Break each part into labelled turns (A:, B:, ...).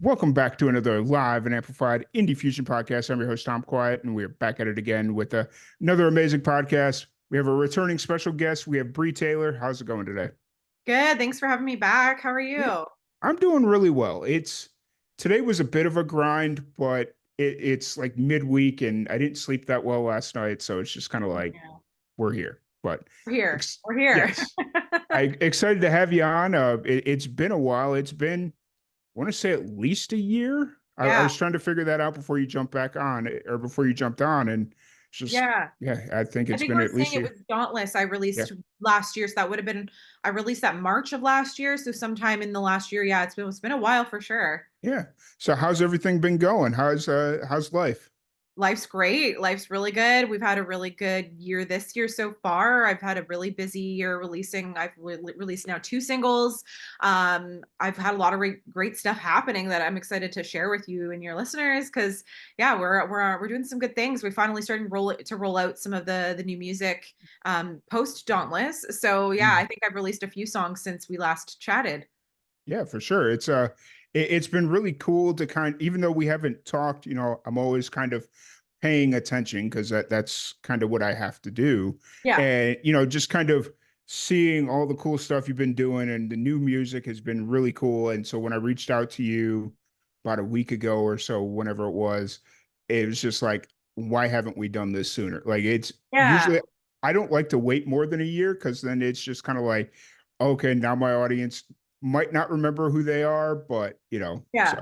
A: Welcome back to another live and amplified Indie Fusion podcast. I'm your host, Tom Quiet, and we're back at it again with another amazing podcast. We have a returning special guest. We have Bree Taylor. How's it going today?
B: Good. Thanks for having me back. How are
A: Yeah,
B: you?
A: I'm doing really well. It's today was a bit of a grind, but it's like midweek, and I didn't sleep that well last night, so it's just kind of like
B: Yeah.
A: we're here. But
B: We're here.
A: ex
B: We're here.
A: yes, I excited to have you on. It's been a while. It's been I want to say at least a year. I
B: Yeah.
A: was trying to figure that out before you jumped back on or before you jumped on. And it's just,
B: Yeah.
A: yeah, I think
B: I
A: it's
B: think
A: been
B: we're
A: at least
B: saying
A: a
B: it
A: year.
B: was Dauntless I
A: Yeah.
B: released last year. So that would have been I released that March of last year. So sometime in the last year. Yeah, it's been a while for sure.
A: Yeah. So how's everything been going? How's life?
B: Life's great. Life's really good. We've had a really good year this year so far. I've had a really busy year releasing. Released now two singles. I've had a lot of great stuff happening that I'm excited to share with you and your listeners because yeah, we're doing some good things. We're finally starting to roll out some of the new music post Dauntless. So yeah,
A: Mm.
B: I think I've released a few songs since we last chatted.
A: Yeah, for sure. It's been really cool to even though we haven't talked, I'm always kind of paying attention because that's kind of what I have to do.
B: Yeah.
A: And, just kind of seeing all the cool stuff you've been doing and the new music has been really cool. And so when I reached out to you about a week ago or so, whenever it was just like, why haven't we done this sooner? Like it's
B: Yeah.
A: usually I don't like to wait more than a year because then it's just kind of like, okay, now my audience might not remember who they are, but so
B: Yeah.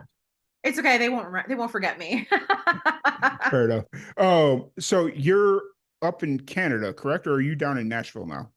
B: It's okay. They won't forget me.
A: fair enough. So you're up in Canada, correct? Or are you down in Nashville now?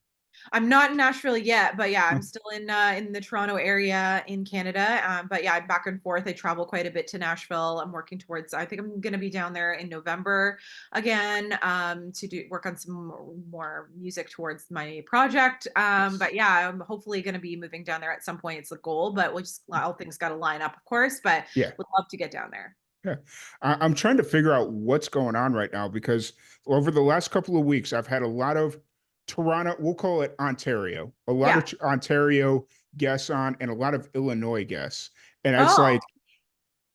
B: I'm not in Nashville yet, but yeah,
A: Huh.
B: I'm still in the Toronto area in Canada. But yeah, I'm back and forth. I travel quite a bit to Nashville. I'm working towards. I think I'm going to be down there in November again to do work on some more music towards my project.
A: Yes.
B: But yeah, I'm hopefully going to be moving down there at some point. It's the goal, but we'll just all things got to line up, of course. But
A: Yeah.
B: would love to get down there.
A: Yeah. I'm trying to figure out what's going on right now because over the last couple of weeks, I've had a lot of Toronto, we'll call it Ontario, a lot of
B: Yeah.
A: Ontario guests on and a lot of Illinois guests. And it's
B: Oh.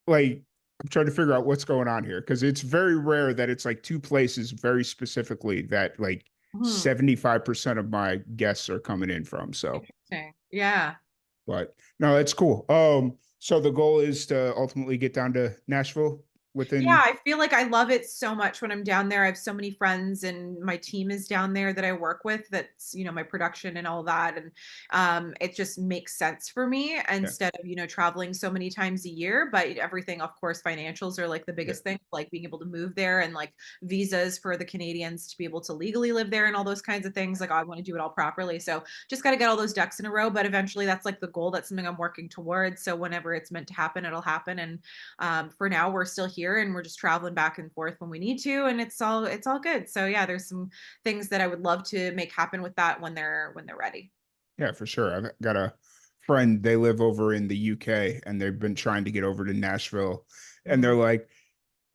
A: like I'm trying to figure out what's going on here because it's very rare that it's like two places very specifically that like
B: Hmm.
A: 75% of my guests are coming in from. So,
B: Interesting. Yeah.
A: but no, it's cool. So the goal is to ultimately get down to Nashville
B: Yeah,
A: within,
B: I feel like I love it so much when I'm down there. I have so many friends and my team is down there that I work with that's, my production and all that. And it just makes sense for me
A: yeah,
B: instead of, traveling so many times a year. But everything, of course, financials are like the
A: yeah,
B: biggest thing, like being able to move there and like visas for the Canadians to be able to legally live there and all those kinds of things. Like I want to do it all properly. So just got to get all those ducks in a row. But eventually that's like the goal. That's something I'm working towards. So whenever it's meant to happen, it'll happen. And for now we're still here and we're just traveling back and forth when we need to and it's all good. So yeah, there's some things that I would love to make happen with that when they're ready.
A: yeah, for sure. I've got a friend, they live over in the UK and they've been trying to get over to Nashville. And they're
B: Mm.
A: like,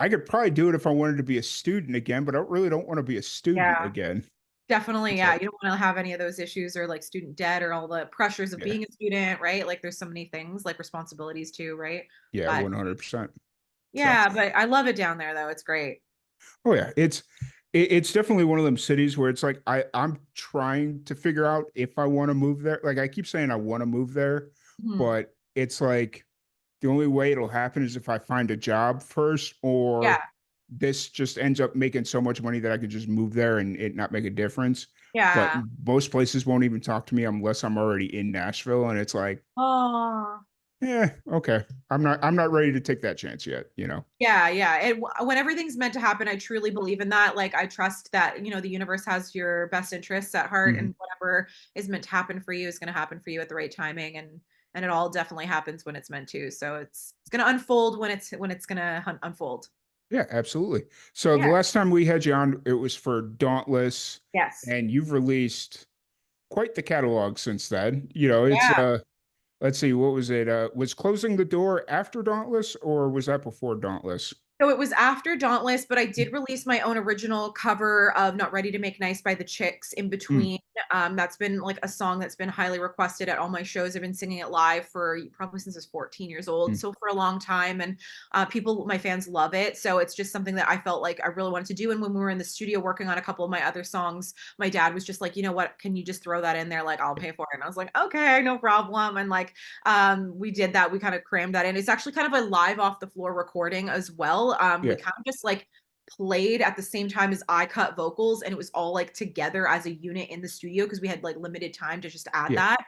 A: I could probably do it if I wanted to be a student again, but I really don't want to be a student
B: Yeah,
A: again.
B: definitely.
A: It's
B: Yeah,
A: like,
B: you don't want to have any of those issues or like student debt or all the pressures of
A: yeah,
B: being a student, right? Like there's so many things like responsibilities too, right?
A: yeah,
B: But
A: 100%. So,
B: yeah, but I love it down there though. It's great.
A: oh yeah, it's definitely one of them cities where it's like I'm trying to figure out if I want to move there. Like I keep saying I want to move there,
B: Mhm.
A: but it's like the only way it'll happen is if I find a job first, or
B: Yeah,
A: this just ends up making so much money that I could just move there and it not make a difference. But
B: yeah.
A: most places won't even talk to me unless I'm already in Nashville, and it's like,
B: Oh.
A: yeah, okay, I'm not ready to take that chance yet.
B: Yeah, yeah. When everything's meant to happen, I truly believe in that. Like, I trust that, the universe has your best interests at heart,
A: Hmm.
B: and whatever is meant to happen for you is going to happen for you at the right timing, and it all definitely happens when it's meant to. So it's going to unfold when it's going to unfold.
A: Yeah, absolutely. So the
B: Yeah.
A: last time we had you on, it was for Dauntless,
B: Yes.
A: and you've released quite the catalog since then. It's
B: Yeah.
A: let's see, what was it? Was Closing the Door after Dauntless, or was that before Dauntless?
B: So it was after Dauntless, but I did release my own original cover of Not Ready to Make Nice by the Chicks in
A: Mm.
B: between That's been like a song that's been highly requested at all my shows. I've been singing it live for probably since I was 14 years old,
A: Mm,
B: so for a long time, and people, my fans love it. So it's just something that I felt like I really wanted to do. And when we were in the studio working on a couple of my other songs, my dad was just like, you know what, can you just throw that in there? Like, I'll pay for it. And I was like, okay, no problem. And like, we did that. We kind of crammed that in. It's actually kind of a live off the floor recording as well. We
A: yeah,
B: kind of just like played at the same time as I cut vocals, and it was all like together as a unit in the studio because we had like limited time to just add
A: yeah,
B: that.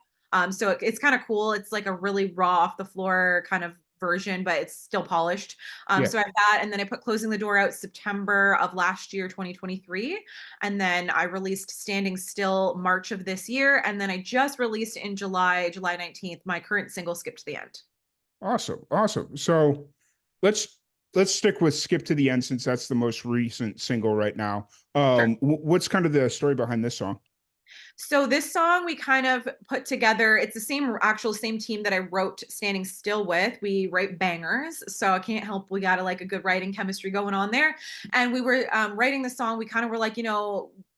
B: So it's kind of cool. It's like a really raw off the floor kind of version, but it's still polished.
A: yeah.
B: So I have that, and then I put Closing the Door out September of last year, 2023, and then I released Standing Still March of this year, and then I just released in July 19th, my current single, Skip to the End.
A: Awesome, awesome. So let's let's stick with "Skip to the End" since that's the most recent single right now.
B: Sure.
A: What's kind of the story behind this song?
B: So this song we kind of put together. It's the same team that I wrote Standing Still with. We write bangers, so I can't help. We got like a good writing chemistry going on there. And we were writing the song. We kind of were like,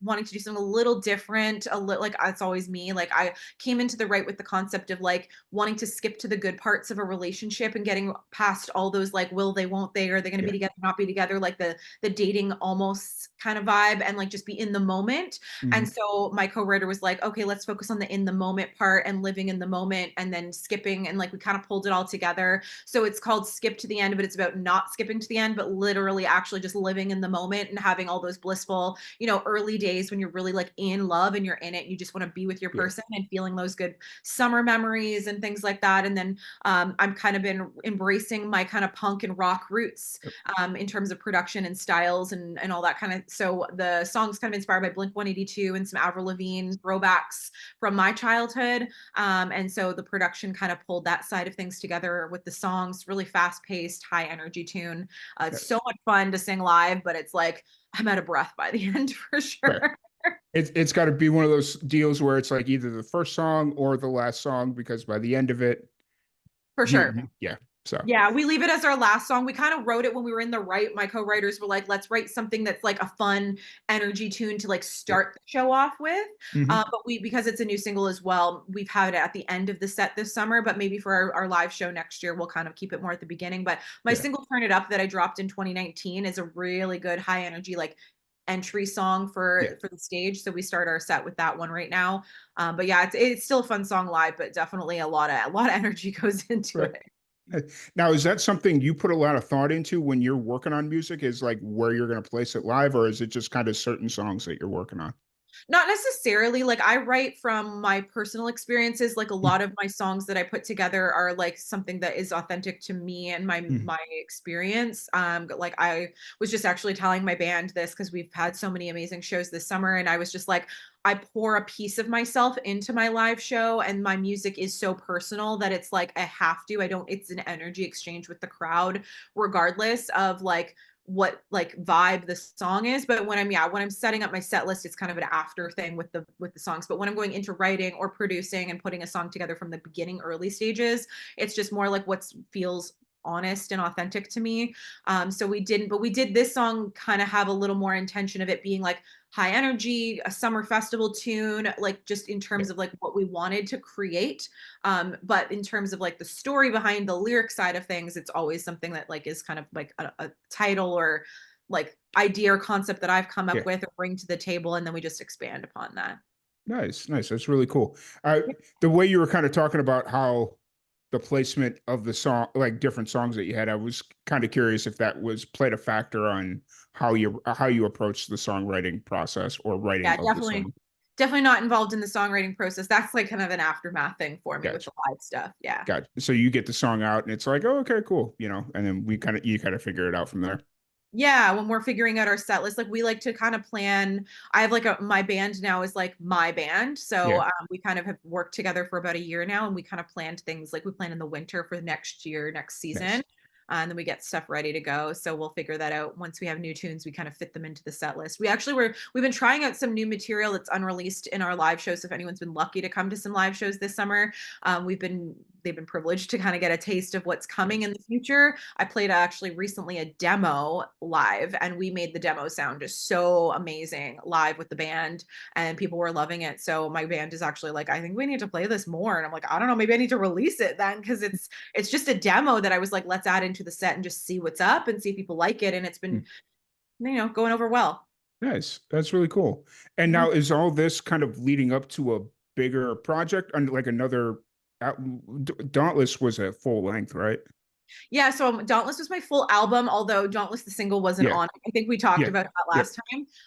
B: wanting to do something a little different. A little like it's always me. Like I came into the right with the concept of like wanting to skip to the good parts of a relationship and getting past all those like will they, won't they, are they going to be
A: Yeah,
B: together, not be together, like the dating almost kind of vibe, and like just be in the moment. And
A: hmm,
B: so my co-writer was like, okay, let's focus on the in the moment part and living in the moment and then skipping. And like we kind of pulled it all together. So it's called Skip to the End, but it's about not skipping to the end, but literally actually just living in the moment and having all those blissful, early days when you're really like in love and you're in it. And you just want to be with your
A: yeah,
B: person and feeling those good summer memories and things like that. And then I'm kind of been embracing my kind of punk and rock roots in terms of production and styles and all that kind of. So the song's kind of inspired by Blink 182 and some Avril Lavigne throwbacks from my childhood. And so the production kind of pulled that side of things together with the songs, really fast paced, high energy tune. It's so
A: nice.
B: much fun to sing live, but it's like I'm out of breath by the end for
A: Right.
B: sure.
A: It's got to be one of those deals where it's like either the first song or the last song because by the end of it,
B: For sure.
A: yeah. So
B: Yeah, we leave it as our last song. We kind of wrote it when we were in the right. My co-writers were like, let's write something that's like a fun energy tune to like
A: yeah,
B: start the show off with.
A: hmm,
B: But because it's a new single as well, we've had it at the end of the set this summer, but maybe for our live show next year, we'll kind of keep it more at the beginning. But my
A: yeah,
B: single Turn It Up that I dropped in 2019 is a really good high energy, like entry song
A: yeah.
B: for the stage. So we start our set with that one right now. But yeah, it's still a fun song live, but definitely a lot of energy goes into
A: Right.
B: it.
A: Now, is that something you put a lot of thought into when you're working on music? Is like where you're going to place it live, or is it just kind of certain songs that you're working on?
B: Not necessarily, like, I write from my personal experiences, like, a lot of my songs that I put together are, like, something that is authentic to me and
A: Mhm.
B: my experience, like, I was just actually telling my band this because 'cause we've had so many amazing shows this summer, and I was just like, I pour a piece of myself into my live show, and my music is so personal that it's like, I have to, I don't it's an energy exchange with the crowd regardless of, like, what like vibe the song is. But when I'm setting up my set list, it's kind of an after thing with the songs. But when I'm going into writing or producing and putting a song together from the beginning early stages, it's just more like what feels honest and authentic to me. So we did this song kind of have a little more intention of it being like high energy, a summer festival tune, like just in
A: Yeah,
B: terms of like what we wanted to create. But in terms of like the story behind the lyric side of things, it's always something that like is kind of like a title or like idea or concept that I've come
A: yeah.
B: up with or bring to the table, and then we just expand upon that.
A: Nice, nice. That's really cool. The way you were kind of talking about how the placement of the song, like different songs that you had, I was kind of curious if that was played a factor on how you approach the songwriting process or writing
B: Yeah,
A: of the song.
B: definitely not involved in the songwriting process. That's like kind of an aftermath thing for me with
A: Gotcha.
B: the live stuff. Yeah.
A: Gotcha. So you get the song out and it's like, oh, okay, cool, and then you kind of figure it out from there.
B: Yeah, when we're figuring out our set list, like we like to kind of plan. I have like my band now is like my band. So
A: Yeah,
B: we kind of have worked together for about a year now, and we kind of planned things like we plan in the winter for next year, next
A: nice.
B: season. And then we get stuff ready to go. So we'll figure that out. Once we have new tunes, we kind of fit them into the set list. We've been trying out some new material that's unreleased in our live shows. If anyone's been lucky to come to some live shows this summer, we've been they've been privileged to kind of get a taste of what's coming
A: Nice.
B: in the future. I played actually recently a demo live, and we made the demo sound just so amazing live with the band, and people were loving it. So my band is actually like, I think we need to play this more. And I'm like, I don't know, maybe I need to release it then, because it's just a demo that I was like, let's add into the set and just see what's up and see if people like it. And it's been, going over well.
A: Nice. That's really cool. And
B: Mhm.
A: now is all this kind of leading up to a bigger project and like another Dauntless was a full length, right?
B: Yeah, so Dauntless was my full album, although Dauntless the single wasn't
A: Yeah.
B: on it. I think we talked
A: Yeah.
B: about that
A: Yep.
B: last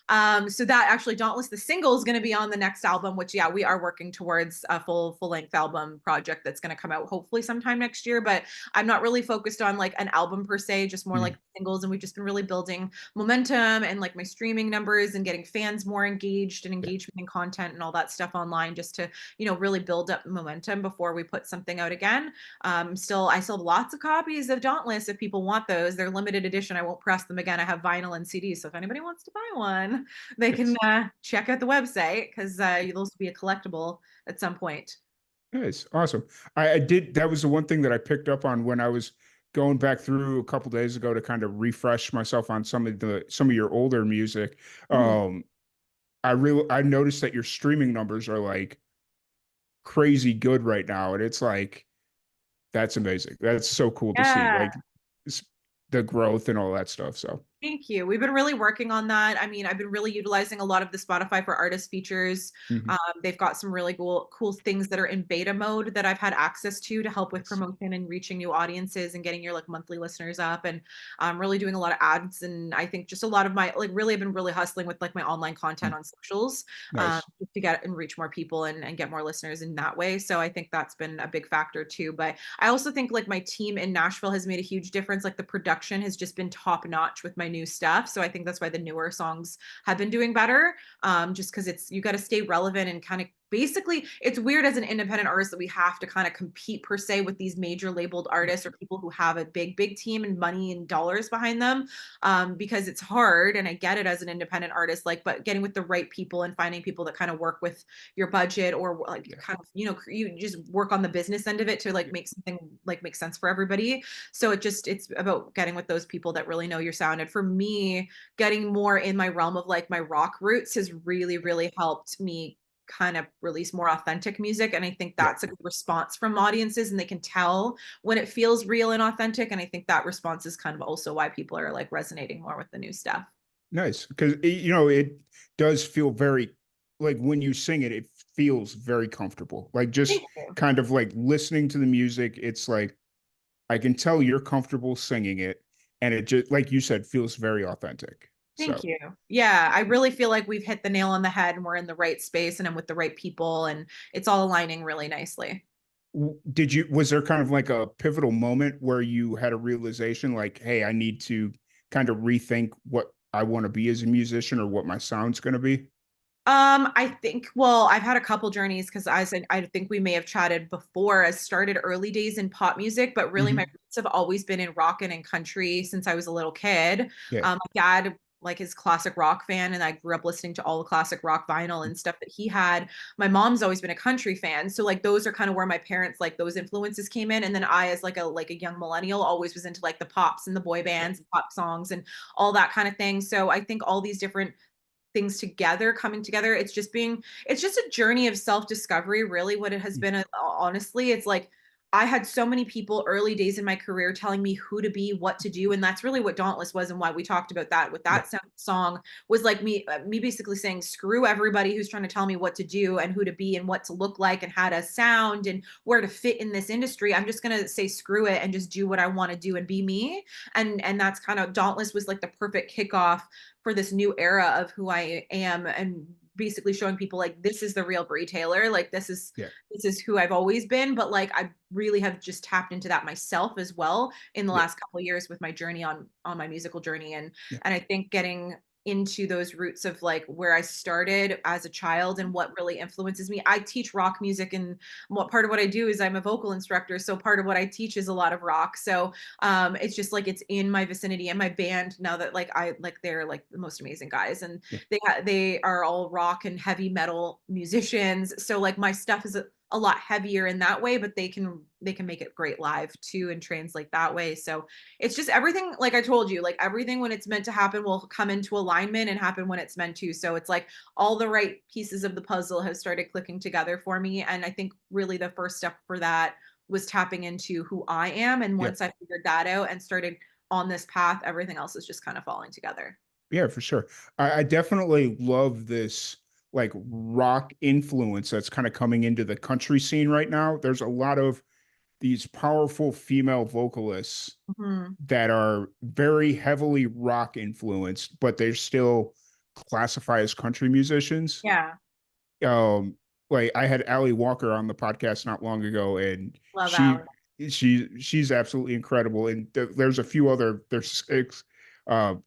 B: time. So that actually Dauntless the single is going to be on the next album, which yeah, we are working towards a full length album project that's going to come out hopefully sometime next year. But I'm not really focused on like an album per se, just more
A: Mhm.
B: like singles. And we've just been really building momentum and like my streaming numbers and getting fans more engaged and
A: Yeah.
B: engagement and content and all that stuff online, just to really build up momentum before we put something out again. I still have lots of copies of Dauntless if people want those. They're limited edition. I won't press them again. I have vinyl and CDs. So if anybody wants to buy one, they can
A: Nice.
B: check out the website, because those will be a collectible at some point.
A: Nice. Awesome. I did that was the one thing that I picked up on when I was going back through a couple days ago to kind of refresh myself on some of your older music.
B: Mhm.
A: Um I noticed that your streaming numbers are like crazy good right now. And it's like that's amazing. That's so cool to see.
B: Yeah.
A: Like s- the growth and all that stuff. So
B: Thank you. We've been really working on that. I mean, I've been really utilizing a lot of the Spotify for Artist features.
A: mhm.
B: They've got some really cool things that are in beta mode that I've had access to help with
A: Nice.
B: promotion and reaching new audiences and getting your like monthly listeners up. And I'm really doing a lot of ads. And I think just a lot of my like really, I've been really hustling with like my online content
A: Mm.
B: on socials,
A: Nice.
B: just to get and reach more people and get more listeners in that way. So I think that's been a big factor too. But I also think like my team in Nashville has made a huge difference. Like the production has just been top notch with my new stuff. So I think that's why the newer songs have been doing better. Just because you got to stay relevant and kind of basically, it's weird as an independent artist that we have to kind of compete per se with these major labeled artists or people who have a big team and money and dollars behind them, because it's hard. And I get it as an independent artist, like, but getting with the right people and finding people that kind of work with your budget, or like
A: Yeah.
B: kind of, you just work on the business end of it to like make something like make sense for everybody. So it's about getting with those people that really know your sound. And for me, getting more in my realm of like my rock roots has really helped me kind of release more authentic music. And I think
A: Yeah.
B: that's a good response from audiences, and they can tell when it feels real and authentic. And I think that response is kind of also why people are like resonating more with the new stuff.
A: Nice. Because it does feel very like when you sing it, it feels very comfortable. Like just
B: Thank you.
A: kind of like listening to the music, it's like I can tell you're comfortable singing it, and it just like you said, feels very authentic.
B: Thank
A: So
B: you. Yeah, I really feel like we've hit the nail on the head and we're in the right space and I'm with the right people, and it's all aligning really nicely.
A: did you was there kind of like a pivotal moment where you had a realization like, hey, I need to kind of rethink what I want to be as a musician or what my sound's going to be?
B: I think, well, I've had a couple journeys because I think we may have chatted before. I started early days in pop music, but really my
A: Hmm.
B: roots have always been in rock and in country since I was a little kid.
A: Yeah.
B: My dad, like, his classic rock fan, and I grew up listening to all the classic rock vinyl and stuff that he had. My mom's always been a country fan, so like those are kind of where my parents like those influences came in. And then I, as like a young millennial, always was into like the pops and the boy
A: Yeah.
B: bands and pop songs and all that kind of thing. So I think all these different things together coming together, it's just a journey of self-discovery, really. What it has
A: Mm.
B: been, honestly, it's like I had so many people early days in my career telling me who to be, what to do, and that's really what Dauntless was, and why we talked about that with
A: Yeah.
B: that song was like me basically saying screw everybody who's trying to tell me what to do and who to be and what to look like and how to sound and where to fit in this industry. I'm just going to say screw it and just do what I want to do and be me. And that's kind of, Dauntless was like the perfect kickoff for this new era of who I am, and basically showing people like this is the real Bree Taylor. Like
A: Yeah.
B: this is who I've always been, but like I really have just tapped into that myself as well in the
A: Yeah.
B: last couple of years with my journey on my musical journey.
A: Yeah.
B: And I think getting into those roots of like where I started as a child and what really influences me. I teach rock music, and what part of what I do is I'm a vocal instructor. So part of what I teach is a lot of rock. So it's just like it's in my vicinity, and my band now that like they're like the most amazing guys, and
A: Yeah.
B: they are all rock and heavy metal musicians. So like my stuff is a lot heavier in that way, but they can make it great live too and translate that way. So it's just everything, like I told you, like everything when it's meant to happen will come into alignment and happen when it's meant to. So it's like all the right pieces of the puzzle have started clicking together for me. And I think really the first step for that was tapping into who I am. And
A: Yeah.
B: once I figured that out and started on this path, everything else is just kind of falling together.
A: Yeah, for sure. I definitely love this like rock influence that's kind of coming into the country scene right now. There's a lot of these powerful female vocalists
B: Mhm.
A: that are very heavily rock influenced, but they're still classified as country musicians.
B: Yeah.
A: Um, like I had Allie Walker on the podcast not long ago, and
B: Love
A: she
B: Allie.
A: she's absolutely incredible. And there's a few other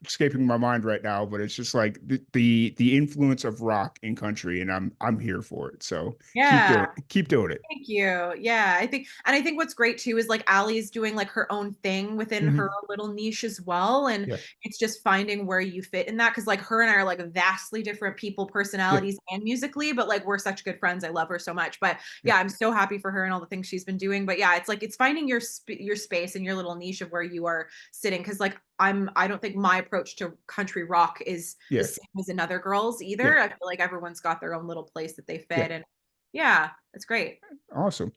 A: escaping my mind right now, but it's just like the influence of rock in country, and I'm here for it. So
B: Yeah.
A: keep doing it.
B: Thank you. Yeah, I think what's great too is like Allie's doing like her own thing within her
A: Mhm.
B: little niche as well. And
A: Yeah,
B: it's just finding where you fit in that. Cause like her and I are like vastly different people,
A: yeah,
B: personalities and musically, but like we're such good friends. I love her so much. But
A: yeah,
B: yeah, I'm so happy for her and all the things she's been doing. But yeah, it's like it's finding your space and your little niche of where you are sitting. Cause like I don't think my approach to country rock is the
A: yeah,
B: same as another girl's
A: yeah,
B: either. I feel like everyone's got their own little place that they
A: yeah.
B: fit. And yeah, it's great.
A: Awesome.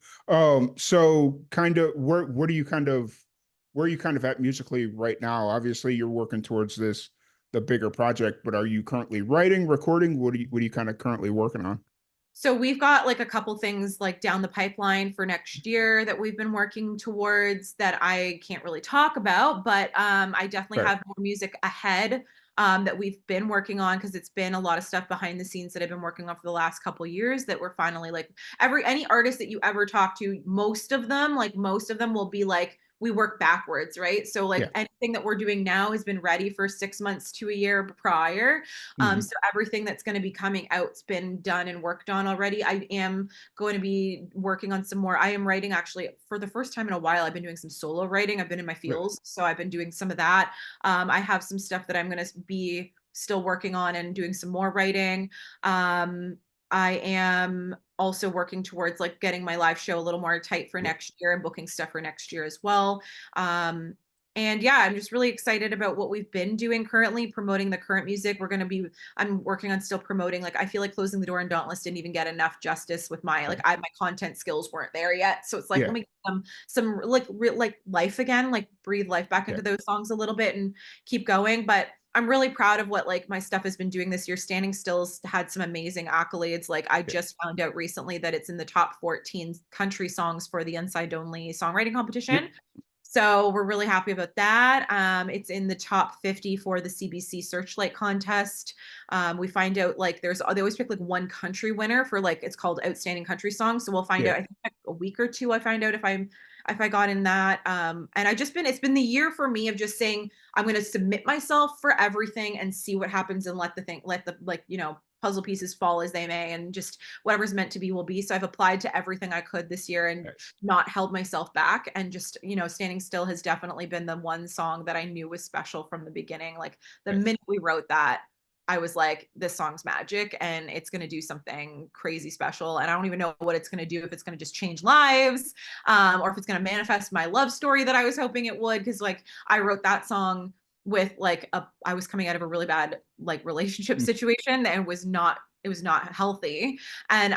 A: So kind of where are you kind of at musically right now? Obviously, you're working towards the bigger project, but are you currently writing, recording? What are you kind of currently working on?
B: So we've got like a couple things like down the pipeline for next year that we've been working towards that I can't really talk about, but I definitely
A: Right.
B: have more music ahead that we've been working on because it's been a lot of stuff behind the scenes that I've been working on for the last couple years that we're finally like any artist that you ever talk to, most of them will be like we work backwards, right? So
A: Yeah.
B: like anything that we're doing now has been ready for 6 months to a year prior.
A: Hmm.
B: So everything that's going to be coming out's been done and worked on already. I am going to be working on some more. I am writing actually for the first time in a while. I've been doing some solo writing. I've been in my
A: Right.
B: feels, so I've been doing some of that. I have some stuff that I'm going to be still working on and doing some more writing. Um, I am also working towards like getting my live show a little more tight for
A: Yeah.
B: next year and booking stuff for next year as well. Um, and yeah, I'm just really excited about what we've been doing currently, promoting the current music. I'm working on still promoting. Like, I feel like Closing the Door and Dauntless didn't even get enough justice with
A: Right.
B: my content skills weren't there yet. So it's like,
A: Yeah.
B: let me get some like, like life again, like breathe life back
A: Yeah.
B: into those songs a little bit and keep going. But I'm really proud of what like my stuff has been doing this year. Standing Still's had some amazing accolades. Like I
A: Yeah.
B: just found out recently that it's in the top 14 country songs for the Inside Only songwriting
A: Yep.
B: competition. So we're really happy about that. It's in the top 50 for the CBC Searchlight contest. We find out like they always pick like one country winner for like it's called Outstanding Country Song. So we'll find
A: Yeah.
B: out. I think like a week or two. I find out if I got in that. And I just been it's been the year for me of just saying I'm going to submit myself for everything and see what happens and let the like puzzle pieces fall as they may and just whatever's meant to be will be. So I've applied to everything I could this year and
A: Nice.
B: not held myself back and just Standing Still has definitely been the one song that I knew was special from the beginning. Like the
A: Nice.
B: minute we wrote that, I was like, this song's magic and it's going to do something crazy special. And I don't even know what it's going to do, if it's going to just change lives, or if it's going to manifest my love story that I was hoping it would. Cause like I wrote that song with I was coming out of a really bad like relationship
A: Mm.
B: situation and it was not healthy. And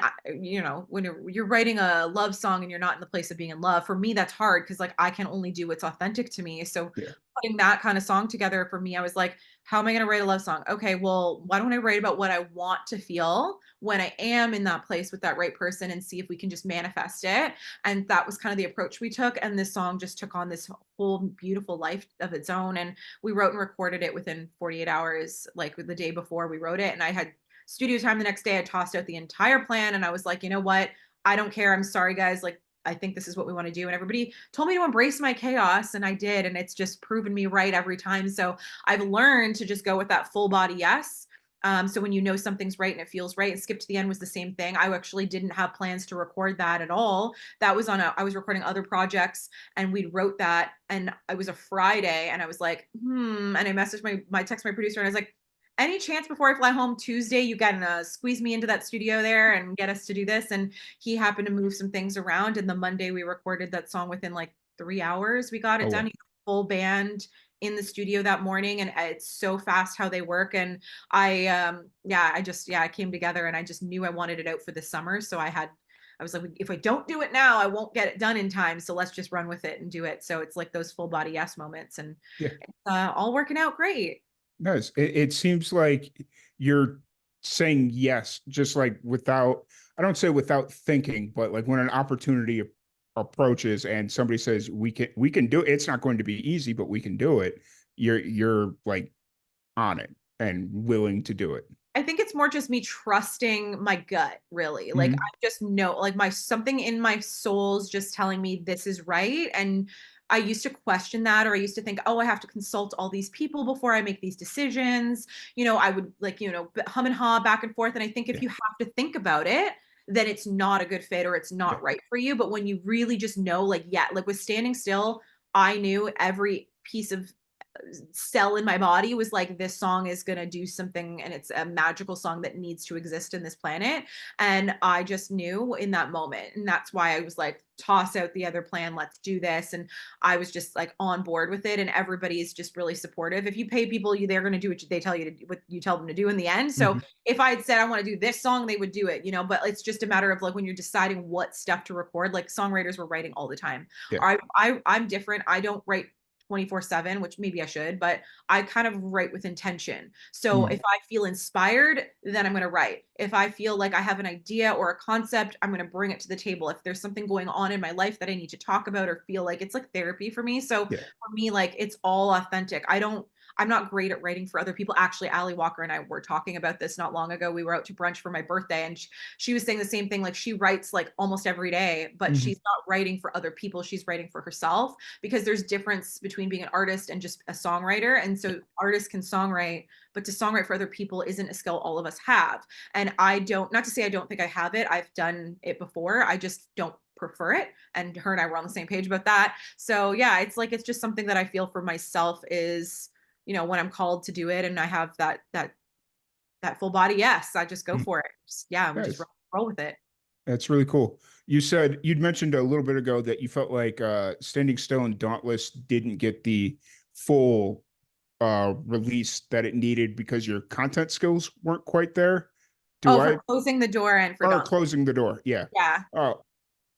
B: when you're writing a love song and you're not in the place of being in love, for me that's hard because like I can only do what's authentic to me. So
A: Yeah.
B: putting that kind of song together for me, I was like, how am I going to write a love song? Okay, well, why don't I write about what I want to feel when I am in that place with that right person and see if we can just manifest it? And that was kind of the approach we took. And this song just took on this whole beautiful life of its own. And we wrote and recorded it within 48 hours, like the day before we wrote it. And I had studio time the next day. I tossed out the entire plan and I was like, you know what? I don't care. I'm sorry, guys. Like, I think this is what we want to do. And everybody told me to embrace my chaos. And I did. And it's just proven me right every time. So I've learned to just go with that full body yes. So when you know something's right and it feels right, and Skip to the End was the same thing. I actually didn't have plans to record that at all. That was I was recording other projects and we wrote that and it was a Friday and I was like, and I messaged my text my producer and I was like, any chance before I fly home Tuesday, you can squeeze me into that studio there and get us to do this. And he happened to move some things around. And the Monday we recorded that song within like 3 hours, we got it
A: Oh
B: done.
A: well.
B: He had a full band in the studio that morning, and it's so fast how they work. And yeah, I came together and I just knew I wanted it out for the summer. So I was like, if I don't do it now, I won't get it done in time. So let's just run with it and do it. So it's like those full body yes moments, and
A: Yeah.
B: all working out great.
A: Nice. It seems like you're saying yes, just like without, I don't say without thinking, but like when an opportunity approaches and somebody says we can do it, it's not going to be easy, but we can do it. You're like on it and willing to do it.
B: I think it's more just me trusting my gut, really. Like I
A: Hmm.
B: just know, like my something in my soul's just telling me this is right. And I used to question that, or I used to think, oh, I have to consult all these people before I make these decisions. I would like, hum and haw back and forth. And I think if
A: Yeah.
B: you have to think about it, then it's not a good fit or it's
A: Yeah.
B: not right for you. But when you really just know, like, yeah, like with standing still, I knew every piece of cell in my body was like, this song is going to do something, and it's a magical song that needs to exist in this planet. And I just knew in that moment, and that's why I was like, toss out the other plan, let's do this. And I was just like on board with it, and everybody is just really supportive. If you pay people, they're going to do what they tell you to do, what you tell them to do in the end. So
A: Hmm.
B: if I had said I want to do this song, they would do it, but it's just a matter of like when you're deciding what stuff to record. Like songwriters were writing all the time.
A: Yeah.
B: I'm different. I don't write 24/7, which maybe I should, but I kind of write with intention. So if
A: Mm.
B: I feel inspired, then I'm going to write. If I feel like I have an idea or a concept, I'm going to bring it to the table. If there's something going on in my life that I need to talk about or feel like it's like therapy for me. So
A: Yeah.
B: for me, like it's all authentic. I'm not great at writing for other people. Actually, Ali Walker and I were talking about this not long ago. We were out to brunch for my birthday, and she was saying the same thing. Like she writes like almost every day, but
A: Hmm.
B: she's not writing for other people. She's writing for herself, because there's difference between being an artist and just a songwriter. And
A: Yeah.
B: so artists can songwrite, but to songwrite for other people isn't a skill all of us have. And I don't, not to say I don't think I have it. I've done it before. I just don't prefer it. And her and I were on the same page about that. So yeah, it's like, it's just something that I feel for myself is, when I'm called to do it and I have that full body, yes, I just go
A: Mm.
B: for it. Yeah, we just
A: Nice.
B: roll with it.
A: That's really cool. You'd mentioned a little bit ago that you felt like Standing Still and Dauntless didn't get the full release that it needed because your content skills weren't quite there. Do
B: Oh, for
A: I
B: closing the door and for
A: or
B: Dawn.
A: closing the door? Yeah.
B: Yeah.
A: Oh,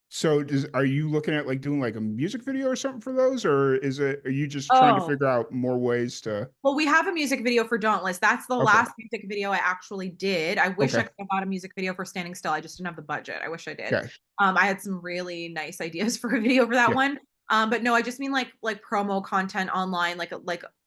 A: so are you looking at like doing like a music video or something for those, or are you just trying to
B: Oh,
A: figure out more ways to?
B: well, we have a music video for Dauntless. That's the
A: Okay.
B: last music video I actually did. I wish I
A: Okay.
B: could have bought a music video for Standing Still. I just didn't have the budget. I wish I did.
A: Okay.
B: I had some really nice ideas for a video for that
A: Yeah.
B: one. But no, I just mean like promo content online, like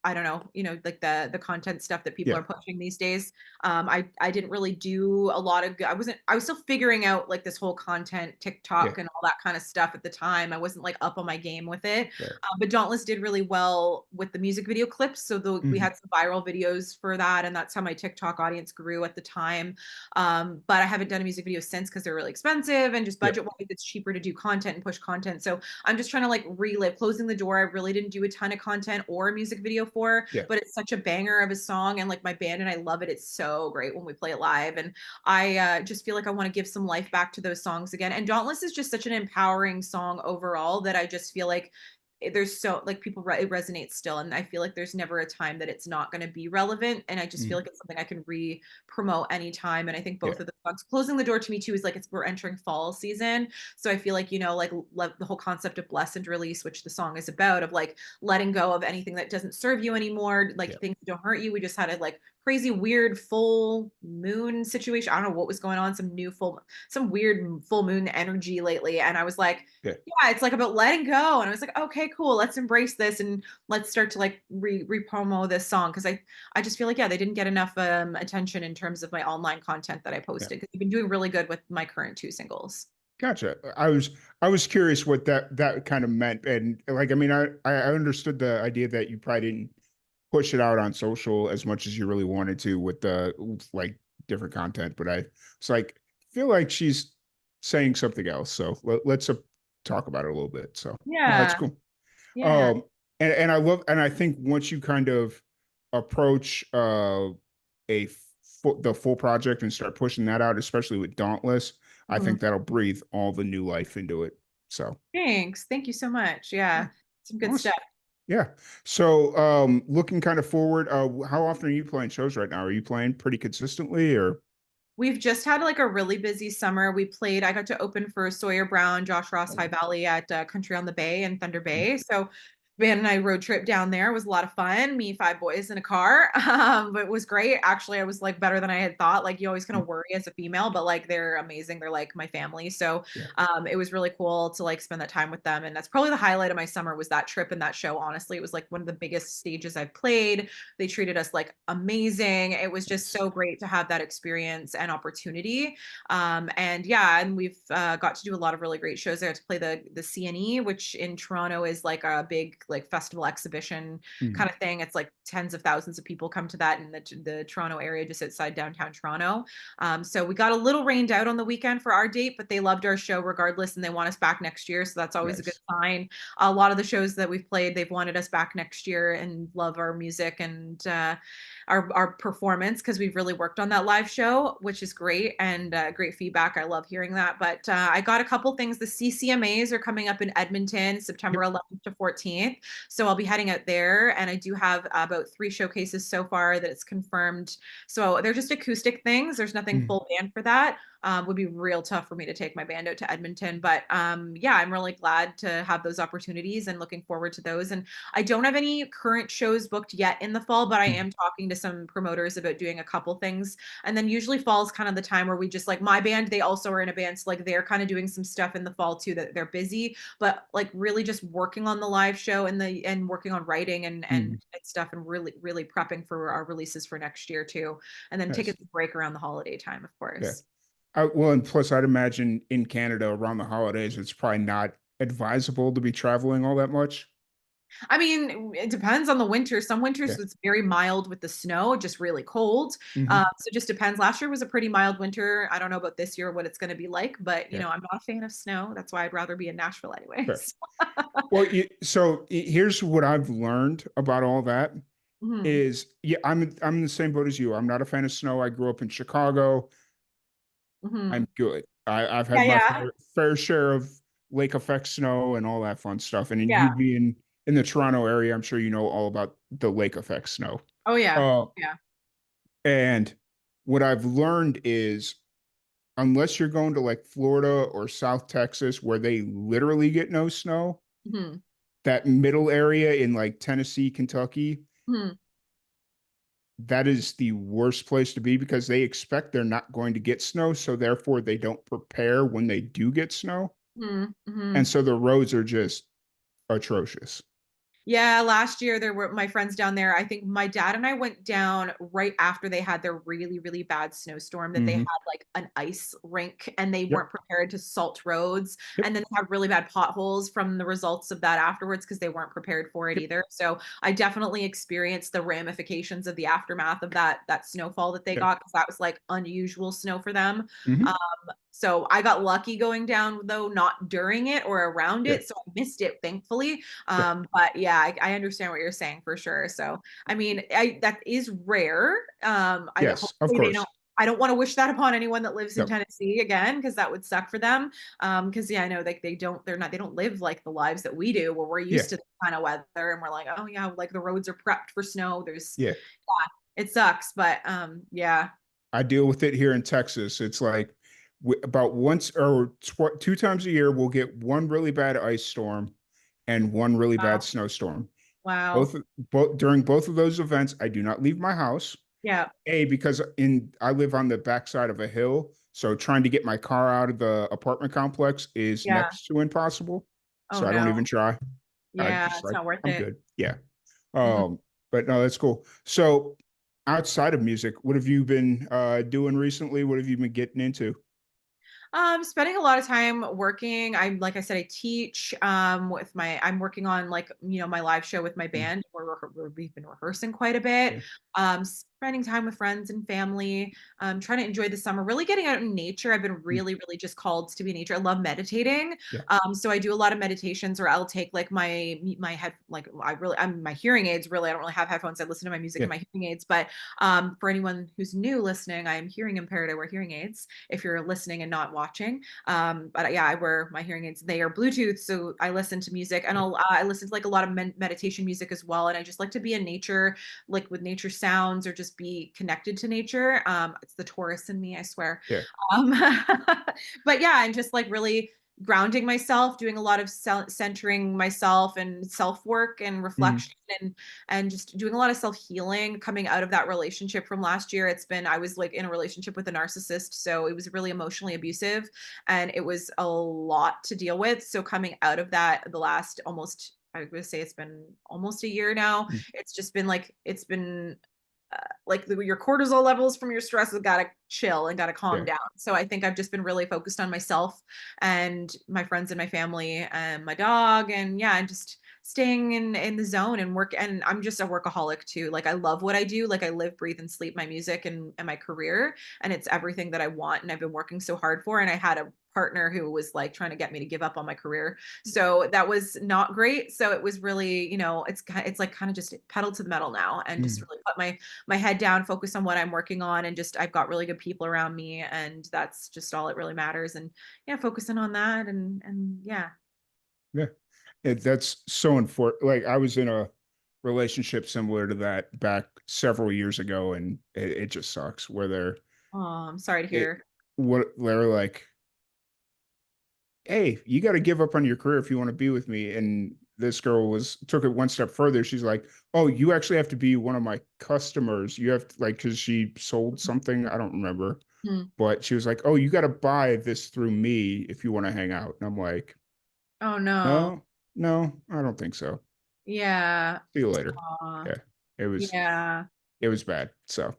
B: I don't know, like the content stuff that people
A: Yeah.
B: are pushing these days. I didn't really do a lot of. I was still figuring out like this whole content
A: Yeah.
B: TikTok and all that kind of stuff at the time. I wasn't like up on my game with it.
A: Right.
B: But Dauntless did really well with the music video clips. So we
A: Hmm.
B: had some viral videos for that. And that's how my TikTok audience grew at the time. But I haven't done a music video since because they're really expensive, and just
A: Yeah.
B: budget wise, it's cheaper to do content and push content. So I'm just trying to like relive Closing the Door. I really didn't do a ton of content or a music video for,
A: Yeah.
B: but it's such a banger of a song. And like my band and I love it. It's so great when we play it live. And I just feel like I want to give some life back to those songs again. And Dauntless is just such an empowering song overall that I just feel like there's so like people it resonates still, and I feel like there's never a time that it's not going to be relevant, and I just feel
A: Hmm.
B: like it's something I can promote anytime. And I think
A: Yeah.
B: both of the songs, Closing the Door to me too is like we're entering fall season, so I feel like like the whole concept of bless and release, which the song is about, of like letting go of anything that doesn't serve you anymore,
A: Yeah.
B: like things that don't hurt you. We just had a like crazy weird full moon situation. I don't know what was going on, some weird full moon energy lately, and I was like,
A: Yeah.
B: yeah, it's like about letting go. And I was like, okay, cool. Let's embrace this and let's start to like re-promo this song. Cause I just feel like, yeah, they didn't get enough attention in terms of my online content that I
A: Yeah.
B: posted. Cause I've been doing really good with my current two singles.
A: Gotcha. I was curious what that kind of meant, and like I mean, I understood the idea that you probably didn't push it out on social as much as you really wanted to with the like different content, but it's like feel like she's saying something else. So let's talk about it a little bit. So no, that's
B: Yeah.
A: cool.
B: Yeah.
A: And I love, and I think once you kind of approach the full project and start pushing that out, especially with Dauntless, I
B: Mhm.
A: think that'll breathe all the new life into it. So
B: Thanks. Thank you so much.
A: yeah,
B: Yeah, some good
A: awesome.
B: stuff.
A: Yeah. So looking kind of forward, how often are you playing shows right now? Are you playing pretty consistently or
B: We've just had like a really busy summer. I got to open for Sawyer Brown, Josh Ross, High Valley at Country on the Bay in Thunder Bay. So Van and I road trip down there. It was a lot of fun. Me, five boys in a car. But it was great. Actually, I was like better than I had thought. Like you always kind of worry as a female, but like they're amazing. They're like my family. So
A: yeah.
B: it was really cool to like spend that time with them. And that's probably the highlight of my summer was that trip and that show. Honestly, it was like one of the biggest stages I've played. They treated us like amazing. It was just
A: Nice.
B: so great to have that experience and opportunity. And yeah, and we've got to do a lot of really great shows there to play the CNE, which in Toronto is like a big like festival exhibition
A: Mhm.
B: kind of thing. It's like tens of thousands of people come to that in the Toronto area, just outside downtown Toronto. So we got a little rained out on the weekend for our date, but they loved our show regardless, and they want us back next year. So that's always a good
A: Nice.
B: sign. A lot of the shows that we've played, they've wanted us back next year and love our music and our performance because we've really worked on that live show, which is great and great feedback. I love hearing that. But I got a couple things. The CCMAs are coming up in Edmonton, September
A: Yep.
B: 11th to 14th. So I'll be heading out there, and I do have about three showcases so far that it's confirmed. So they're just acoustic things. There's nothing
A: Mhm.
B: full band for that. Would be real tough for me to take my band out to Edmonton, but yeah, I'm really glad to have those opportunities and looking forward to those. And I don't have any current shows booked yet in the fall, but I
A: Mhm.
B: am talking to some promoters about doing a couple things. And then usually fall is kind of the time where we just like my band, they also are in a band. So like they're kind of doing some stuff in the fall too that they're busy, but like really just working on the live show and working on writing
A: Mhm.
B: and stuff and really prepping for our releases for next year too. And then take a
A: Nice.
B: break around the holiday time, of
A: Yeah.
B: course.
A: Well, and plus, I'd imagine in Canada around the holidays, it's probably not advisable to be traveling all that much.
B: I mean, it depends on the winter. Some
A: Yeah.
B: winters it's very mild with the snow, just really cold.
A: Hmm.
B: So it just depends. Last year was a pretty mild winter. I don't know about this year what it's going to be like, but
A: Yeah.
B: I'm not a fan of snow. That's why I'd rather be in Nashville
A: Fair.
B: anyways.
A: Well, here's what I've learned about all that
B: Hmm.
A: is, yeah, I'm in the same boat as you. I'm not a fan of snow. I grew up in Chicago.
B: Hmm.
A: I'm good. I've
B: Yeah,
A: had my
B: yeah,
A: fair share of lake effect snow and all that fun stuff. And then you
B: yeah.
A: being in the Toronto area, I'm sure you know all about the lake effect snow.
B: Oh yeah,
A: Uh,
B: yeah.
A: and what I've learned is unless you're going to like Florida or South Texas where they literally get no snow,
B: Hmm.
A: that middle area in like Tennessee, Kentucky,
B: Hmm.
A: that is the worst place to be because they expect they're not going to get snow. So therefore, they don't prepare when they do get snow.
B: Hmm.
A: And
B: Hmm.
A: so the roads are just atrocious.
B: Yeah, last year there were my friends down there. I think my dad and I went down right after they had their really bad snowstorm that they had
A: Hmm.
B: like an ice rink and they
A: Yep.
B: weren't prepared to salt roads.
A: Yep.
B: And then they had really bad potholes from the results of that afterwards because they weren't prepared for it
A: Yep.
B: either. So I definitely experienced the ramifications of the aftermath of that snowfall that they
A: Yeah.
B: got because that was like unusual snow for them.
A: Hmm.
B: Um, so I got lucky going down though, not during it or around
A: Yeah.
B: it. So I missed it, thankfully.
A: Yeah.
B: But yeah, I understand what you're saying for sure. So I mean, that is rare.
A: Yes. Of
B: Hopefully they
A: course.
B: don't. I don't want to wish that upon anyone that lives in
A: Yep.
B: Tennessee again, because that would suck for them. Because yeah, I know like they don't live like the lives that we do, where we're
A: Yeah.
B: used to this kind of weather, and we're like, oh yeah, like the roads are prepped for snow.
A: Yeah.
B: Yeah, it sucks, but yeah,
A: I deal with it here in Texas. It's like about once or two times a year, we'll get one really bad ice storm and one really bad
B: wow,
A: snowstorm.
B: wow,
A: Both during both of those events, I do not leave my house.
B: yeah,
A: Because I live on the backside of a hill, so trying to get my car out of the apartment complex is
B: yeah.
A: next to impossible.
B: Oh
A: So I don't
B: no,
A: even try. I
B: yeah,
A: just
B: it's
A: like
B: not worth
A: I'm
B: it.
A: good. Yeah.
B: Mhm.
A: But no, that's cool. So outside of music, what have you been doing recently? What have you been getting into?
B: Spending a lot of time working. I'm like I said, I teach with my I'm working on like my live show with my
A: Mm.
B: band we've been rehearsing quite a bit.
A: Yeah.
B: spending time with friends and family, trying to enjoy the summer, really getting out in nature. I've been
A: Mm,
B: really, really just called to be in nature. I love meditating.
A: yeah,
B: So I do a lot of meditations, or I'll take like my head, like I'm my hearing aids, really. I don't really have headphones. I listen to my music
A: yeah,
B: in my hearing aids. But for anyone who's new listening, I am hearing impaired. I wear hearing aids if you're listening and not watching. But yeah, I wear my hearing aids. They are Bluetooth, so I listen to music, and
A: yeah,
B: I listen to like a lot of meditation music as well. And I just like to be in nature, like with nature sounds, or just be connected to nature. It's the Taurus in me, I swear.
A: yeah.
B: Um, but yeah, and just like really grounding myself, doing a lot of centering myself and self work and
A: Mm,
B: reflection, and just doing a lot of self healing. Coming out of that relationship from last year, I was like in a relationship with a narcissist, so it was really emotionally abusive, and it was a lot to deal with. So coming out of that, the last almost, I would say it's been almost a year now.
A: mm,
B: It's just been like it's been like your cortisol levels from your stress has got to chill and got to calm
A: yeah.
B: down. So I think I've just been really focused on myself and my friends and my family and my dog, and yeah, and just staying in the zone and work. And I'm just a workaholic too. Like I love what I do. Like I live, breathe, and sleep my music and my career, and it's everything that I want. And I've been working so hard for. And I had a partner who was like trying to get me to give up on my career, so that was not great. So it was really, it's like kind of just pedal to the metal now, and just
A: Mm,
B: really put my head down, focus on what I'm working on, and just I've got really good people around me, and that's just all it really matters. And yeah, focusing on that, and yeah.
A: yeah. That's so important. Like I was in a relationship similar to that back several years ago, and it just sucks where
B: Oh, I'm sorry to
A: it
B: hear.
A: what they're like, hey, you got to give up on your career if you want to be with me. And this girl was took it one step further. She's like, oh, you actually have to be one of my customers. You have to, like, because she sold something, I don't remember,
B: Hmm.
A: but she was like, oh, you got to buy this through me if you want to hang out. And I'm like,
B: Oh no.
A: no, no, I don't think so.
B: Yeah.
A: See you later.
B: Aw.
A: Yeah, it was
B: Yeah.
A: it was bad. So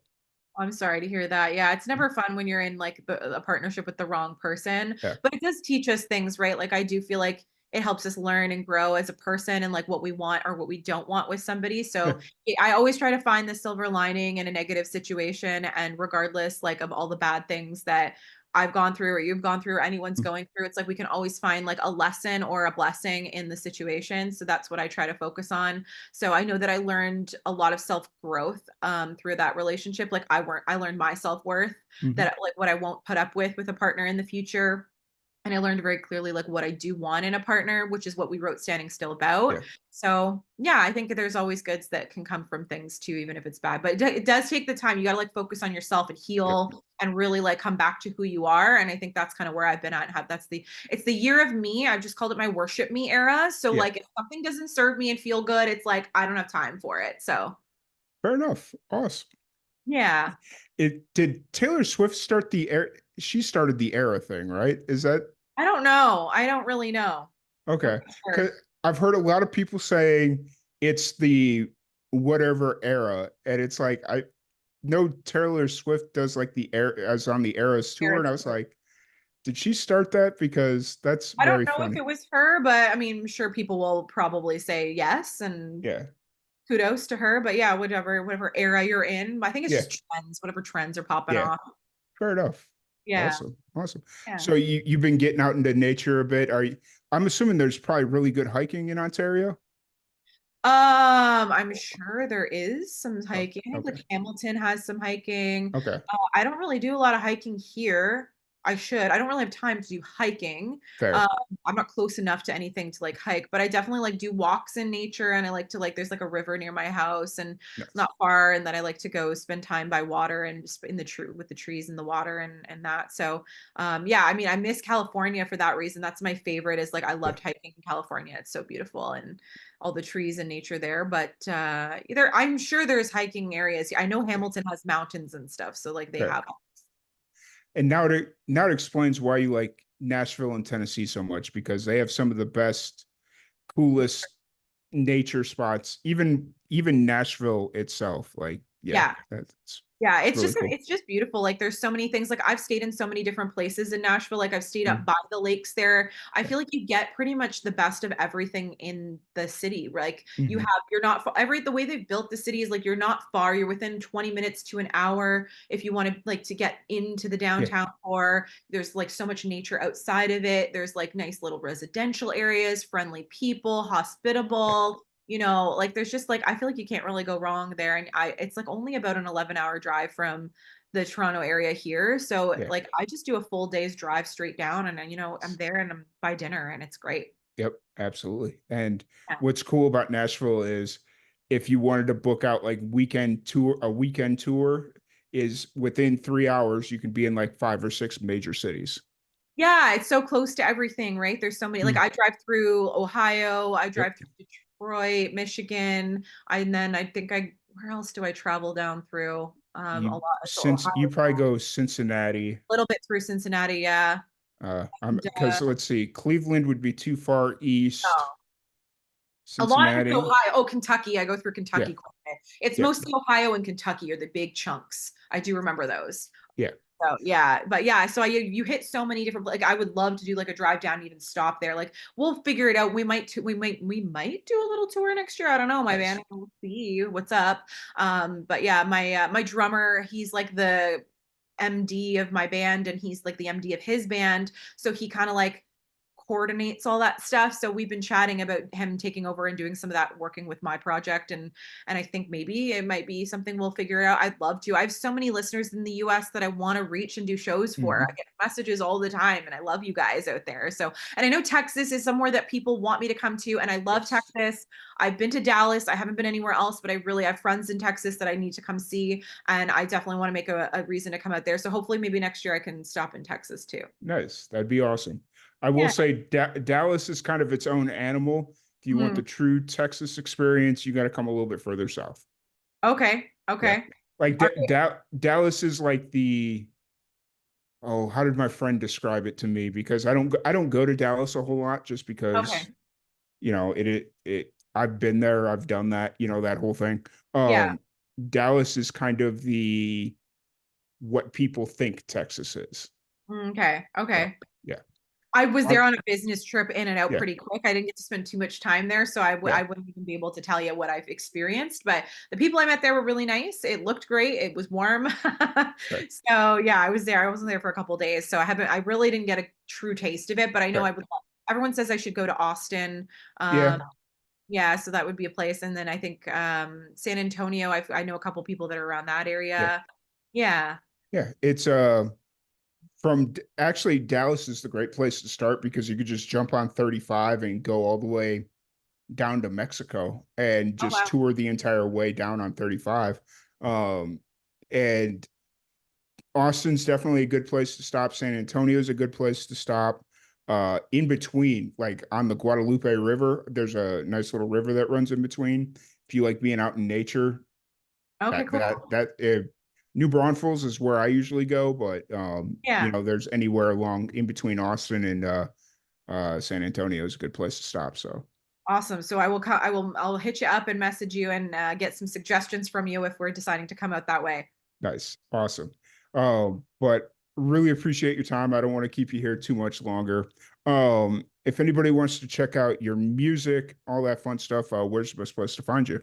B: I'm sorry to hear that. Yeah, it's never fun when you're in like a partnership with the wrong person,
A: yeah,
B: but it does teach us things, right? Like I do feel like it helps us learn and grow as a person, and like what we want or what we don't want with somebody.
A: yeah,
B: So I always try to find the silver lining in a negative situation, and regardless like of all the bad things that I've gone through or you've gone through or anyone's
A: mm,
B: going through, it's like we can always find like a lesson or a blessing in the situation. So that's what I try to focus on. So I know that I learned a lot of self-growth through that relationship. Like I learned my self-worth,
A: mhm,
B: that like what I won't put up with a partner in the future. And I learned very clearly like what I do want in a partner, which is what we wrote Standing Still about.
A: yeah,
B: So yeah, I think there's always goods that can come from things too, even if it's bad. But it does take the time. You got to like focus on yourself and
A: yep,
B: heal and really like come back to who you are. And I think that's kind of where I've been at. Have that's the It's the year of me. I've just called it my worship me era. So
A: yeah.
B: like if something doesn't serve me and feel good, it's like I don't have time for it. So
A: Fair enough. Awesome.
B: yeah.
A: It did Taylor Swift start the air? She started the era thing, right? Is that
B: I don't know. I don't really know. I'm
A: okay?
B: not
A: Because
B: sure.
A: I've heard a lot of people saying it's the whatever era, and it's like I know Taylor Swift does like the air as on the Eras tour, and I was like, did she start that? Because that's
B: I don't
A: very
B: know if
A: funny.
B: it was her, but I mean, I'm sure people will probably say yes, and
A: Yeah,
B: kudos to her. But yeah, whatever era you're in, I think it's
A: yeah,
B: just trends, whatever trends are popping
A: yeah.
B: off.
A: Fair enough.
B: Yeah,
A: Awesome, awesome.
B: yeah.
A: So you've been getting out into nature a bit. Are you? I'm assuming there's probably really good hiking in Ontario.
B: I'm sure there is some
A: Oh,
B: hiking. I think
A: okay,
B: like Hamilton has some hiking.
A: okay,
B: I don't really do a lot of hiking here. I should. I don't really have time to do hiking. Um,
A: fair.
B: I'm not close enough to anything to like hike, but I definitely like do walks in nature, and I like to like there's like a river near my house, and it's
A: Nice.
B: not far, and then I like to go spend time by water and just in the tree with the trees and the water and that. So yeah, I mean I miss California for that reason. That's my favorite, is like I
A: Yeah,
B: loved hiking in California. It's so beautiful, and all the trees and nature there. But either I'm sure there's hiking areas. I know
A: yeah,
B: Hamilton has mountains and stuff, so like they
A: fair.
B: have.
A: And now it explains why you like Nashville and Tennessee so much because they have some of the best, coolest nature spots. Even Nashville itself, like yeah,
B: Yeah,
A: that's
B: Yeah,
A: It's really cool.
B: it's just beautiful. Like there's so many things. Like I've stayed in so many different places in Nashville. Like I've stayed up
A: Mm,
B: by the lakes there. I
A: yeah.
B: feel like you get pretty much the best of everything in the city. Like you
A: Hmm.
B: have you're not every the way they've built the city is like you're not far. You're within 20 minutes to an hour if you want to like to get into the
A: Yeah.
B: downtown core. There's like so much nature outside of it. There's like nice little residential areas, friendly people,
A: Yeah.
B: hospitable, like there's just like I feel like you can't really go wrong there. And I it's like only about an 11-hour drive from the Toronto area here. So
A: Yeah.
B: like I just do a full day's drive straight down and I'm there and I'm by dinner and it's great.
A: Yep, absolutely. And
B: Yeah.
A: what's cool about Nashville is if you wanted to book out like a weekend tour is within 3 hours, you can be in like five or six major cities.
B: Yeah, it's so close to everything, right? There's so many like
A: Mm,
B: I drive through Ohio, I
A: yep.
B: drive through Detroit, Michigan, and then I think I where else do I travel down through? A
A: You
B: lot so
A: since you
B: Ohio,
A: probably go Cincinnati.
B: a little bit through Cincinnati, yeah.
A: I'm
B: And,
A: because let's see, Cleveland would be too far east.
B: oh. A lot of it's
A: Cincinnati.
B: Ohio. Oh, Kentucky. I go through
A: Yeah.
B: Kentucky quite a bit. It's
A: Yeah.
B: mostly Ohio and Kentucky are the big chunks. I do remember those.
A: Yeah.
B: So yeah, but yeah, so you hit so many different like I would love to do like a drive down, and even stop there. Like we'll figure it out. We might do a little tour next year. I don't know, my
A: Nice.
B: band. We'll see what's up. But yeah, my drummer, he's like the MD of my band, and he's like the MD of his band. So he kind of like coordinates all that stuff. So we've been chatting about him taking over and doing some of that working with my project, and I think maybe it might be something we'll figure out. I'd love to. I have so many listeners in the US that I want to reach and do shows for. I
A: Hmm.
B: get messages all the time and I love you guys out there. So, and I know Texas is somewhere that people want me to come to and I love
A: Yes.
B: Texas. I've been to Dallas. I haven't been anywhere else, but I really have friends in Texas that I need to come see and I definitely want to make a reason to come out there. So hopefully maybe next year I can stop in Texas too.
A: Nice. That'd be awesome. I will
B: Yeah.
A: say Dallas is kind of its own animal. If you want
B: Mhm.
A: the true Texas experience, you got to come a little bit further south.
B: Okay.
A: Yeah.
B: Okay.
A: Like
B: Are they
A: Dallas is like the oh, how did my friend describe it to me? Because I don't go to Dallas a whole lot just because
B: okay?
A: I've been there, I've done that, that whole thing.
B: Yeah.
A: Um Dallas is kind of the what people think Texas is.
B: Okay.
A: So,
B: Okay.
A: yeah.
B: I was
A: I,
B: there on a business trip in and out
A: yeah.
B: pretty quick. I didn't get to spend too much time there, so
A: Yeah.
B: I wouldn't even be able to tell you what I've experienced. But the people I met there were really nice. It looked great. It was warm.
A: Right.
B: So yeah, I was there. I wasn't there for a couple of days, so I really didn't get a true taste of it. But I know
A: Right.
B: I would. Everyone says I should go to Austin.
A: Yeah.
B: Yeah, so that would be a place. And then I think San Antonio. I know a couple people that are around that
A: Yeah.
B: area. Yeah.
A: Yeah. It's actually Dallas is the great place to start because you could just jump on 35 and go all the way down to Mexico and
B: Oh
A: just
B: wow.
A: tour the entire way down on 35. Um, and Austin's definitely a good place to stop. San Antonio is a good place to stop. In between, like on the Guadalupe River, there's a nice little river that runs in between. If you like being out in nature,
B: Okay,
A: that
B: cool.
A: that that New Braunfels is where I usually go, but
B: Yeah.
A: there's anywhere along in between Austin and San Antonio is a good place to stop. So
B: Awesome. So I'll hit you up and message you and get some suggestions from you if we're deciding to come out that way.
A: nice, awesome. But really appreciate your time. I don't want to keep you here too much longer. If anybody wants to check out your music, all that fun stuff, where's the best place to find you?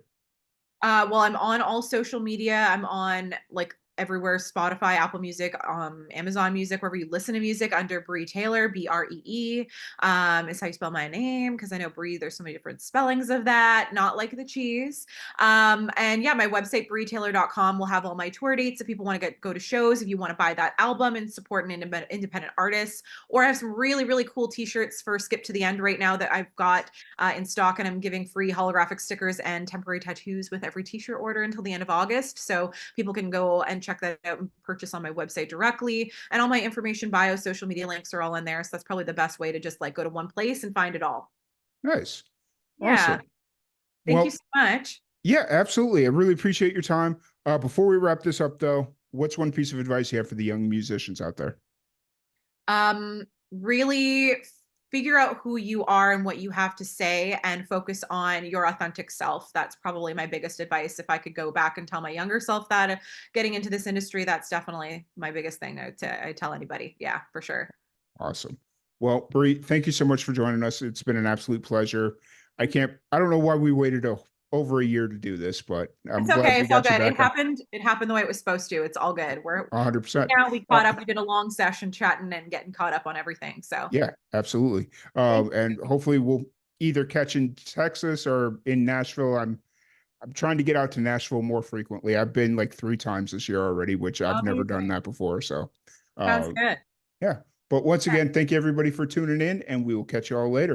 B: Well, I'm on all social media. I'm on like everywhere, Spotify, Apple Music, Amazon Music, wherever you listen to music under Bree Taylor, Bree. Is how you spell my name because I know Bree, there's so many different spellings of that, not like the cheese. And yeah, my website, breetaylor.com, will have all my tour dates if people want to go to shows, if you want to buy that album and support an independent artist, or I have some really, really cool t-shirts for Skip to the End right now that I've got in stock, and I'm giving free holographic stickers and temporary tattoos with every t-shirt order until the end of August. So people can go and check that out and purchase on my website directly. And all my information, bio, social media links are all in there. So that's probably the best way to just like go to one place and find it all.
A: Nice,
B: Yeah.
A: awesome.
B: Thank you
A: Well,
B: so much.
A: yeah, absolutely. I really appreciate your time. Before we wrap this up, though, what's one piece of advice you have for the young musicians out there?
B: Really figure out who you are and what you have to say and focus on your authentic self. That's probably my biggest advice. If I could go back and tell my younger self that getting into this industry, that's definitely my biggest thing I tell anybody. Yeah, for sure.
A: Awesome. Well, Bree, thank you so much for joining us. It's been an absolute pleasure. I don't know why we waited over a year to do this, but I'm
B: It's
A: glad
B: okay.
A: we
B: It's all
A: got you
B: good. It
A: back on
B: happened. It happened the way it was supposed to. It's all good. We're
A: 100%.
B: now we
A: Uh,
B: caught up. We did a long session chatting and getting caught up on everything. So
A: yeah, absolutely.
B: thank
A: And
B: you.
A: hopefully we'll either catch in Texas or in Nashville. I'm trying to get out to Nashville more frequently. I've been like 3 times this year already, which I've never done
B: Amazing.
A: that before. So,
B: Sounds
A: uh,
B: good.
A: yeah. But once
B: Yeah.
A: again, thank you everybody for tuning in, and we will catch you all later.